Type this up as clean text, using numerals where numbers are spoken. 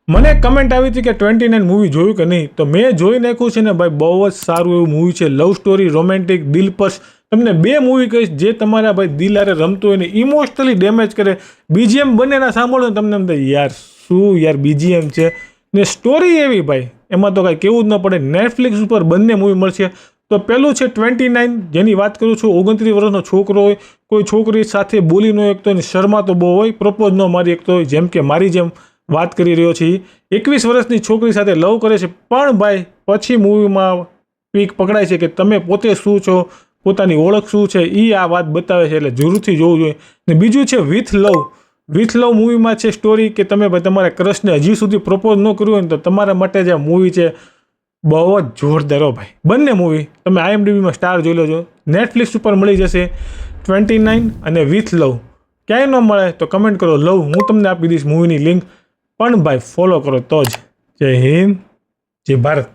મને કમેન્ટ આવી હતી કે 29 મૂવી જોયું કે નહીં, તો મેં જોઈ નાખ્યું છે ને ભાઈ. બહુ જ સારું એવું મૂવી છે. લવ સ્ટોરી, રોમેન્ટિક, દિલપર્શ. તમને 2 મૂવી કહીશ જે તમારા ભાઈ દિલ હારે રમતું હોય ને ઇમોશનલી ડેમેજ કરે. બીજીએમ બંનેના સાંભળો ને તમને એમ થાય યાર શું યાર બીજીએમ છે ને સ્ટોરી એવી ભાઈ, એમાં તો કાંઈ કેવું જ ન પડે. નેટફ્લિક્સ ઉપર બંને મૂવી મળશે. તો પેલું છે 29, જેની વાત કરું છું. 29 વર્ષનો છોકરો હોય, કોઈ છોકરી સાથે બોલી ન શકતો હોય, શરમાતો બહુ હોય, પ્રપોઝ ન મારી શકતો હોય, જેમ કે મારી જેમ વાત કરી રહ્યો છે. 21 વર્ષની છોકરી સાથે લવ કરે છે, પણ ભાઈ પછી મૂવીમાં પીક પકડાય છે કે તમે પોતે શું છો, પોતાની ઓળખ શું છે, એ આ વાત બતાવે છે. એટલે જરૂરથી જોવું જોઈએ. ને બીજું છે વિથ લવ. વિથ લવ મૂવીમાં છે સ્ટોરી કે તમે ભાઈ તમારા ક્રશને હજી સુધી પ્રપોઝ ન કર્યું હોય ને તો તમારા માટે જે મૂવી છે બહુ જ જોરદાર હો ભાઈ. બંને મૂવી તમે IMDbમાં સ્ટાર જોઈ લેજો. નેટફ્લિક્સ ઉપર મળી જશે 29 અને વિથ લવ. ક્યાંય ન મળે તો કમેન્ટ કરો લવ, હું તમને આપી દઈશ મૂવીની લિંક. પણ ભાઈ ફોલો કરો તો જ. જય હિન્દ, જય ભારત.